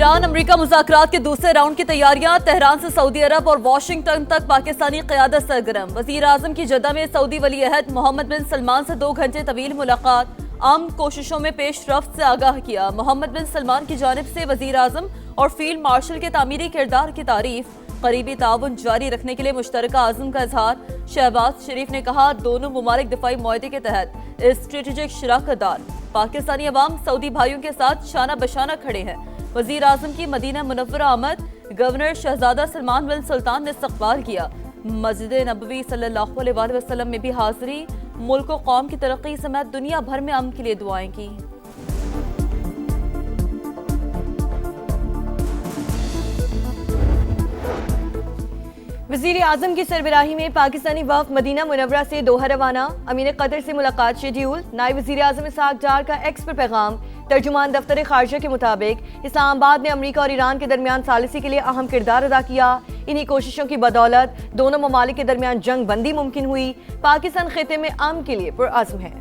Iran America मुज़ाकरात के दूसरे round की तैयारियां। तेहरान से सऊदी अरब और वाशिंगटन तक पाकिस्तानी क़यादत सरगर्म। वज़ीर आज़म की जद्दा में सऊदी वली अहद मोहम्मद बिन सलमान से 2 घंटे तवील मुलाकात। आम कोशिशों में पेशरफ्त से आगाह किया। मोहम्मद बिन सलमान की जानिब से वज़ीर आज़म और फील्ड मार्शल के तामीरी किरदार की तारीफ। करीबी ताउन जारी रखने के लिए मुश्तरका आज़म का इजहार। शहबाज शरीफ ने कहा, दोनों मुमालिक दिफाई मुआहदे के तहत स्ट्रेटेजिक शराकतदार। पाकिस्तानी अवाम सऊदी भाइयों के साथ शाना बशाना खड़े हैं। वज़ीर आज़म की मदीना मुनव्वरा आमद। गवर्नर शहजादा सलमान बिन सुल्तान ने इस्तकबाल किया। मस्जिद नबवी सल्लल्लाहु अलैहि वसल्लम में भी हाज़िरी। मुल्क व कौम की तरक्की समेत दुनिया भर में अमन के लिए दुआएं की। वज़ीर आज़म की सरबराही में पाकिस्तानी वफ़द मदीना मुनव्वरा से दोहा रवाना। अमीर कतर से मुलाकात शेड्यूल। नायब वज़ीर आज़म इसहाक डार का एक्स पर पैगाम। तर्जुमान दफ्तर खारजा के मुताबिक इस्लामाबाद ने अमेरिका और ईरान के दरमियान सालिसी के लिए अहम किरदार अदा किया। इन्हीं कोशिशों की बदौलत दोनों ममालिक के दरमियान जंग बंदी मुमकिन हुई। पाकिस्तान खिते में अमन के लिए पुरअज़्म है।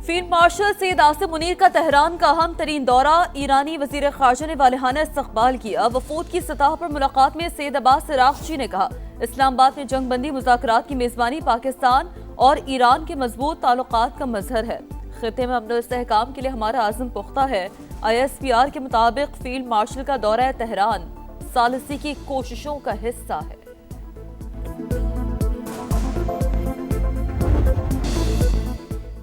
फील्ड मार्शल सैयद आसिम मुनीर का तेहरान का अहम तरीन दौरा। ईरानी वज़ीर ख़ारजा ने वालिहाना इस्तक़बाल किया। वफूद की सतह पर मुलाकात में सैयद अब्बास इराक़ची ने कहा, इस्लामाबाद में जंग बंदी मुज़ाकरात की मेज़बानी पाकिस्तान और ईरान के मजबूत ताल्लुकात का मजहर है। खित्ते में अमन और इस्तेहकाम के लिए हमारा आज़म पुख्ता है। ISPR के मुताबिक फील्ड मार्शल का दौरा तेहरान सालिसी की कोशिशों का हिस्सा है।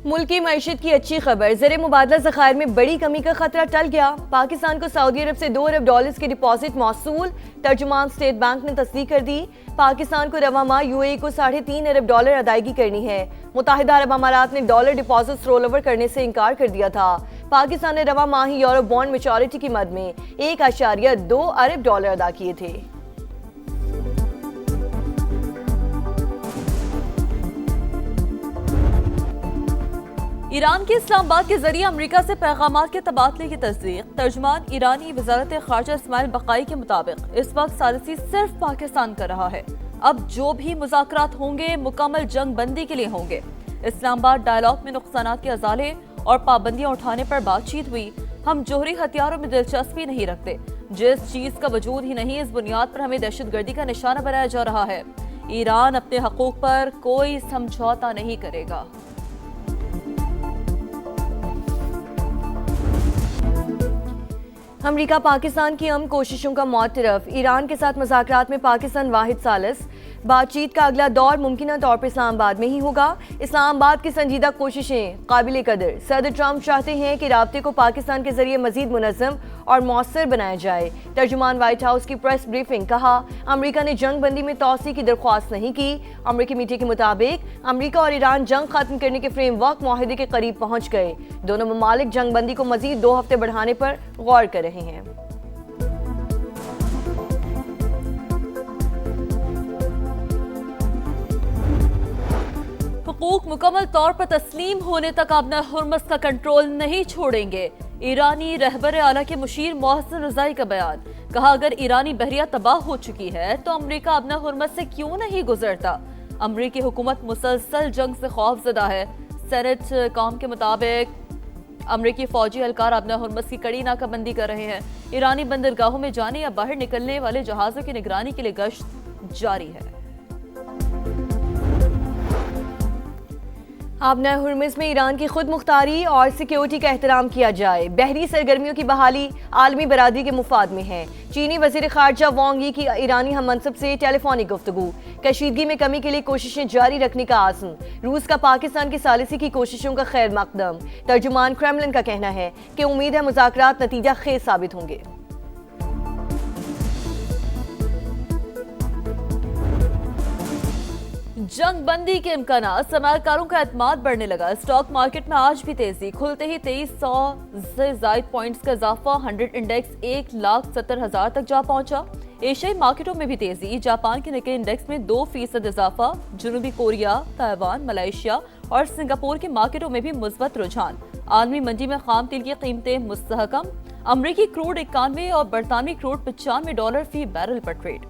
मुल्क की मईशत की अच्छी खबर। ज़र मुबादला ज़खायर में बड़ी कमी का खतरा टल गया। पाकिस्तान को सऊदी अरब से $2 अरब की डिपॉजिट मौसूल। तर्जुमान स्टेट बैंक ने तस्दीक कर दी। पाकिस्तान को रवा माह UAE को $3.5 अरब अदायगी करनी है। मुत्तहिदा अरब अमारात ने डॉलर डिपॉजिट रोल ओवर करने से इनकार कर दिया था। पाकिस्तान ने रवा माह ही यूरो बॉन्ड मैच्योरिटी की मद में $1.2 अरब अदा किए थे। ईरान के इस्लामाबाद के जरिए अमेरिका से पैगामात के तबादले की तस्दीक। तर्जुमान ईरानी वज़ारत ख़ारजा इस्माइल बक़ाई के मुताबिक इस वक्त सालिसी सिर्फ पाकिस्तान कर रहा है। अब जो भी मुज़ाकरात होंगे मुकम्मल जंग बंदी के लिए होंगे। इस्लामाबाद डायलॉग में नुकसानात के अजाले और पाबंदियां उठाने पर बातचीत हुई। हम जोहरी हथियारों में दिलचस्पी नहीं रखते। जिस चीज़ का वजूद ही नहीं, इस बुनियाद पर हमें दहशतगर्दी का निशाना बनाया जा रहा है। ईरान अपने हकूक़ पर कोई समझौता नहीं करेगा। अमेरिका पाकिस्तान की अमन कोशिशों का मौतरफ। ईरान के साथ मुज़ाकरात में पाकिस्तान वाहिद सालिस। बातचीत का अगला दौर मुमकिन तौर पर इस्लामाबाद में ही होगा। इस्लामाबाद की संजीदा कोशिशें काबिल कदर। सदर ट्रंप चाहते हैं कि राब्ते को पाकिस्तान के जरिए मजीद मुनज़्ज़म और मौसर बनाया जाए। तर्जुमान व्हाइट हाउस की प्रेस ब्रीफिंग। कहा, अमेरिका ने जंग बंदी में तौसी की दरख्वास्त नहीं की। अमेरिकी मीडिया के मुताबिक अमेरिका और ईरान जंग खत्म करने के फ्रेमवर्क मुआहदे के करीब पहुंच गए। दोनों ममालिक जंग बंदी को मजीद 2 हफ्ते बढ़ाने पर गौर कर रहे हैं। हुकूक मुकम्मल तौर पर तस्लीम होने तक अपना हुर्मस का कंट्रोल नहीं छोड़ेंगे। ईरानी रहबर आला के मुशीर मोहसिन रज़ाई का बयान। कहा, अगर ईरानी बहरिया तबाह हो चुकी है तो अमेरिका अपना हुर्मस से क्यों नहीं गुजरता। अमेरिकी हुकूमत मुसलसल जंग से खौफजदा है। सेनेट कॉम के मुताबिक अमेरिकी फौजी एहलकार अपना हुर्मस की कड़ी नाकाबंदी कर रहे हैं। ईरानी बंदरगाहों में जाने या बाहर निकलने वाले जहाज़ों की निगरानी के लिए गश्त जारी है। आबना हुर्मुज़ में ईरान की खुद मुख्तारी और सिक्योरिटी का एहतराम किया जाए। बहरी सरगर्मियों की बहाली आलमी बरादरी के मुफाद में है। चीनी वज़ीर ख़ारजा वांग यी की ईरानी हम मनसब से टेलीफोनिक गुफ्तगू। कशीदगी में कमी के लिए कोशिशें जारी रखने का आज़म। रूस का पाकिस्तान की सालिसी की कोशिशों का खैर मकदम। तर्जुमान क्रेमलिन का कहना है कि उम्मीद है मुज़ाकरात नतीजा खेज साबित होंगे। जंग बंदी के इम्कानात। सरमायाकारों का एतमाद बढ़ने लगा। स्टॉक मार्केट में आज भी तेजी। खुलते ही 2300 से जायद पॉइंट्स का इजाफा। 100 इंडेक्स 1,70,000 तक जा पहुंचा। एशियाई मार्केटों में भी तेजी। जापान के निक्के इंडेक्स में 2% इजाफा। जनूबी कोरिया, ताइवान, मलेशिया और सिंगापुर के मार्केटों में भी मुस्बत रुझान। आलमी मंडी में खाम तेल की कीमतें मुस्तहकम। अमरीकी क्रूड 91 और बरतानवी क्रूड $95 फी बैरल पर ट्रेड।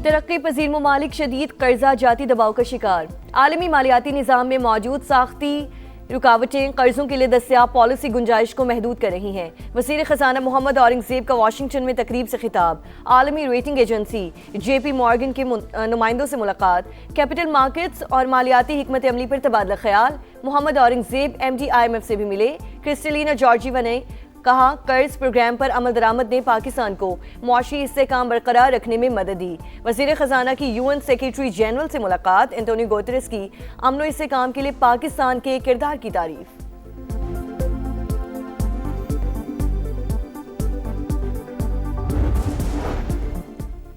तरक्की पजीर ममालिक शदीद कर्जा जाती दबाव का शिकार। आलमी मालियाती निज़ाम में मौजूद साख्ती रुकावटें कर्जों के लिए दस्तियाब पॉलिसी गुंजाइश को महदूद कर रही हैं। वज़ीर ख़ज़ाना मोहम्मद औरंगज़ेब का वाशिंगटन में तकरीब से खिताब। आलमी रेटिंग एजेंसी JP मॉर्गन के नुमाइंदों से मुलाकात। कैपिटल मार्केट्स और मालियाती हिकमत अमली पर तबादला ख्याल। मोहम्मद औरंगज़ेब MD IMF से भी मिले। क्रिस्टलिना जॉर्जीवा ने कहा कर्ज प्रोग्राम पर अमल दरामद ने पाकिस्तान को मुआशी इस्तेहकाम बरकरार रखने में मदद दी। वज़ीर ख़ज़ाना की UN सेक्रेटरी जनरल से मुलाकात। एंटोनियो गुतेरेस की अमन व इस्तेहकाम के लिए पाकिस्तान के किरदार की तारीफ।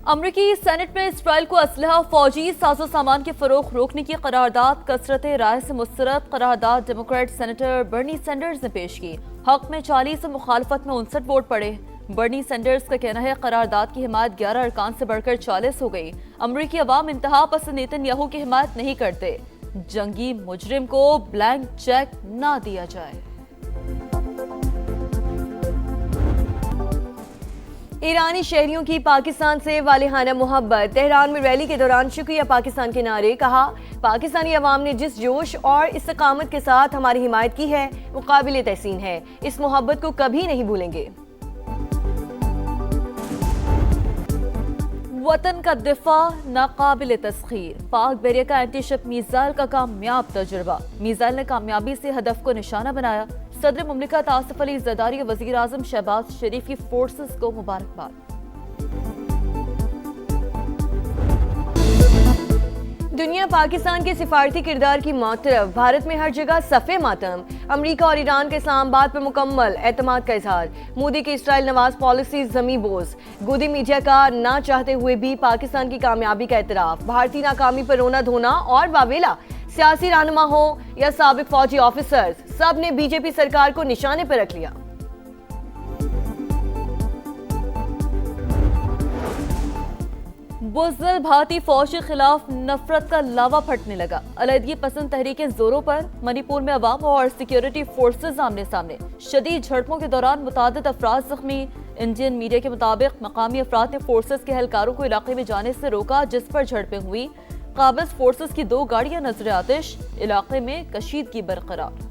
अमरीकी सेनेट में इसराइल को असलहा फौजी साजो सामान की फरोख्त रोकने की करारदाद कसरत राय से मुस्तरद करारदाद डेमोक्रेट सेनेटर बर्नी सैंडर्स ने पेश की। हक में 40 और मुखालफत में 59 वोट पड़े। बर्नी सैंडर्स का कहना है करारदाद की हिमायत 11 अरकान से बढ़कर 40 हो गई। अमरीकी अवाम इंतहा पसंद नेतन्याहू की हिमायत नहीं करते। जंगी मुजरिम को ब्लैंक चेक ना दिया जाए। ईरानी शहरियों की पाकिस्तान से वालिहाना मोहब्बत। तेहरान में रैली के दौरान शुक्रिया पाकिस्तान के नारे। कहा पाकिस्तानी अवाम ने जिस जोश और इस्तकामत के साथ हमारी हिमायत की है वो काबिल तहसीन है। इस मोहब्बत को कभी नहीं भूलेंगे। वतन का दिफा नाकाबिल तस्खीर। पाक बैरिया का एंटी शिप मिसाइल का कामयाब तजुर्बा। मिसाइल ने कामयाबी से हदफ को निशाना बनाया। सदर मुमलिकत आसिफ अली जरदारी और वज़ीर आज़म शहबाज शरीफ की फोर्सेस को मुबारकबाद। दुनिया पाकिस्तान के सिफारती किरदार की मौतरफ। भारत में हर जगह सफ़े मातम। अमरीका और ईरान के इस्लामाबाद पर मुकम्मल एतमाद का इजहार। मोदी की इसराइल नवाज पॉलिसी जमी बोझ। गोदी मीडिया का ना चाहते हुए भी पाकिस्तान की कामयाबी का एतराफ। भारतीय नाकामी पर रोना धोना और वावेला। सियासी रहनुमा हो या साबिक फौजी ऑफिसर्स, सब ने बीजेपी सरकार को निशाने पर रख लिया। बुज़दिल भारतीय फौज के खिलाफ नफरत का लावा फटने लगा। अलहदगी पसंद तहरीकें जोरों पर। मणिपुर में अवाम और सिक्योरिटी फोर्सेज आमने सामने। शदीद झड़पों के दौरान मुतादिद अफराद जख्मी। इंडियन मीडिया के मुताबिक मकामी अफराद ने फोर्सेज के एहलकारों को इलाके में जाने से रोका जिस पर झड़पें हुई। काबिज फोर्सेस की 2 गाड़ियां नजर आतिश। इलाके में कशीदगी बरकरार।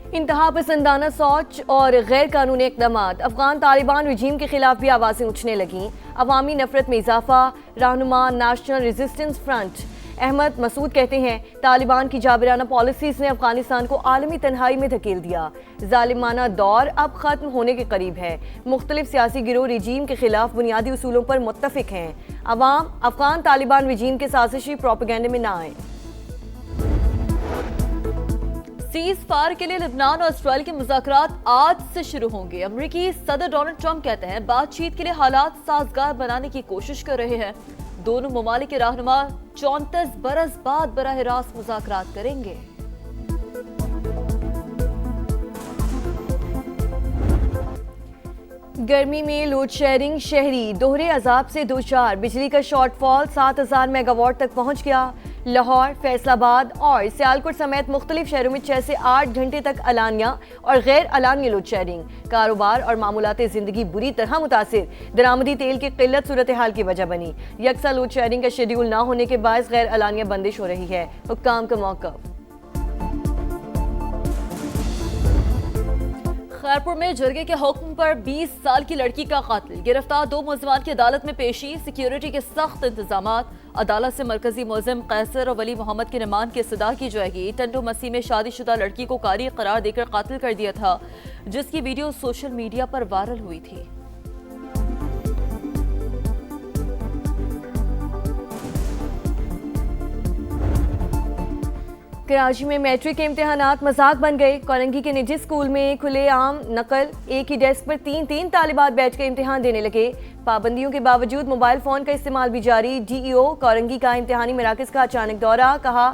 इंतहा पसंदाना सोच और गैर कानूनी इक़दामात। अफगान तालिबान रजीम के खिलाफ भी आवाज़ें उठने लगीं। अवामी नफरत में इजाफा। रहनुमा national resistance front Ahmad Massoud कहते हैं तालिबान की जाबिराना पॉलिसीज ने अफगानिस्तान को आलमी तन्हाई में धकेल दिया। जालिमाना दौर अब खत्म होने के करीब है। मुख्तलिफ सियासी गिरोह रजीम के खिलाफ बुनियादी उसूलों पर मुत्तफिक हैं। अवाम अफगान तालिबान रजीम के साजिशी प्रोपेगेंडे में ना आए। सीज फायर के लिए लेबनान और इसराइल के मुज़ाकरात आज से शुरू होंगे। अमेरिकी सदर डोनाल्ड ट्रंप कहते हैं बातचीत के लिए हालात साजगार बनाने की कोशिश कर रहे हैं। दोनों ममालिक के रहनुमा 34 बरस बाद बराह रास्त मुज़ाकरात करेंगे। गर्मी में लोड शेयरिंग। शहरी दोहरे अजाब से दो चार। बिजली का शॉर्टफॉल 7000 मेगावाट तक पहुंच गया। लाहौर, फैसलाबाद और सियालकोट समेत मुख्तलिफ शहरों में 6 से 8 घंटे तक अलानिया और गैर अलानिया लोड शेयरिंग। कारोबार और मामूलाती जिंदगी बुरी तरह मुतासिर। दरामदी तेल की किल्लत सूरत हाल की वजह बनी। यकसा लोड शेयरिंग का शेड्यूल ना होने के बायस गैर अलानिया बंदिश हो रही है। हुक्काम का मौक़िफ़। खैरपुर में जरगे के हुक्म पर 20 साल की लड़की का कातिल गिरफ्तार। 2 मुलजिमान की अदालत में पेशी। सिक्योरिटी के सख्त इंतजामात। अदालत से मरकजी मुलजिम कैसर और वली मोहम्मद के रिमांड की इस्तदा की जाएगी। टंडो मसीह में शादीशुदा लड़की को कारी करार देकर कातिल कर दिया था जिसकी वीडियो सोशल मीडिया पर वायरल हुई थी। कराची में मैट्रिक के इम्तिहानात मजाक बन गए। कोरंगी के निजी स्कूल में खुलेआम नकल। एक ही डेस्क पर 3-3 तालिबात बैठकर इम्तिहान देने लगे। पाबंदियों के बावजूद मोबाइल फोन का इस्तेमाल भी जारी। DEO कोरंगी का इम्तिहानी मराकज का अचानक दौरा। कहा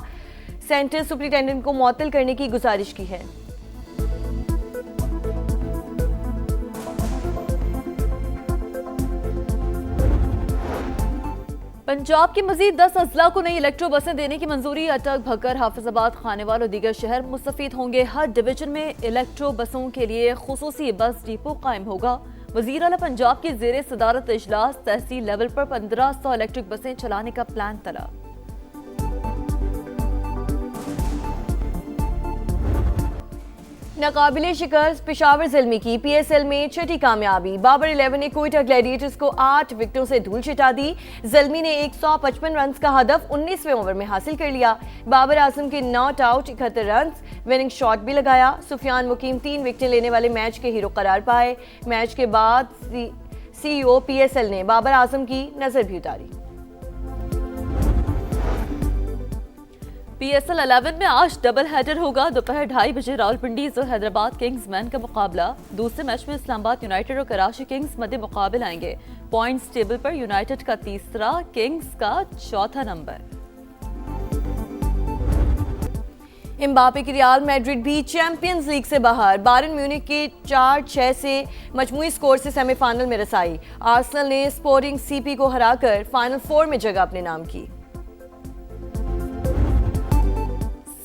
सेंटर सुपरिटेंडेंट को मुअत्तल करने की गुजारिश की है। पंजाब की मजीद 10 अजला को नई इलेक्ट्रो बसें देने की मंजूरी। अटक, भक्कर, हाफिजाबाद, खानेवाल और दीगर शहर मुस्तफीद होंगे। हर डिवीजन में इलेक्ट्रो बसों के लिए खुसूसी बस डिपो कायम होगा। वज़ीर आला पंजाब की ज़ेर सदारत इजलास तहसील लेवल पर 1500 इलेक्ट्रिक बसें चलाने का प्लान तला। नाकाबिले शिकस्त पेशावर ज़िल्मी की PSL में छठी कामयाबी। बाबर 11 ने कोयटा ग्लैडिएटर्स को 8 विकेटों से धूल चिटा दी। ज़िल्मी ने 155 रन का हदफ 19वें ओवर में हासिल कर लिया। बाबर आजम के not out 71 run, winning shot भी लगाया। सुफियान मुकीम 3 विकेटें लेने वाले मैच के हीरो करार पाए। मैच के बाद CEO PSL ने बाबर आजम की नजर भी उतारी। PSL 11 में आज डबल हेडर होगा। दोपहर 2:30 बजे रावलपिंडीज और हैदराबाद किंग्समैन का मुकाबला। दूसरे मैच में इस्लामाबाद यूनाइटेड और कराची किंग्स मध्य मुकाबले आएंगे। पॉइंट्स टेबल पर यूनाइटेड का तीसरा, किंग्स का चौथा नंबर। एम्बापे की रियल मैड्रिड भी चैंपियंस लीग से बाहर। बायरन म्यूनिख के 4-6 से मजमूई स्कोर से सेमीफाइनल में रसाई। आर्सेनल ने स्पोर्टिंग CP को हराकर फाइनल 4 में जगह अपने नाम की।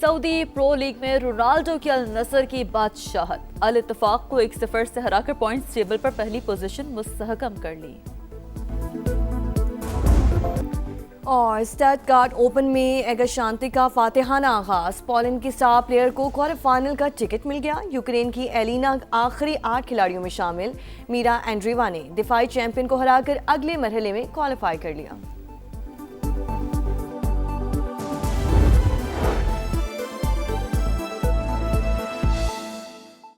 सऊदी प्रो लीग में रोनाल्डो की अल नसर की बादशाहत। अल इत्तफाक को 1-0 से हराकर पॉइंट्स टेबल पर पहली पोजीशन मुस्तहकम कर ली। और स्टटगार्ट ओपन में एगा शांति का फातिहाना आगाज। पोलैंड की स्टार प्लेयर को क्वार्टर फाइनल का टिकट मिल गया। यूक्रेन की एलिना आखिरी 8 खिलाड़ियों में शामिल। मीरा एंड्रीवा ने दिफाई चैंपियन को हराकर अगले मरहले में क्वालिफाई कर लिया।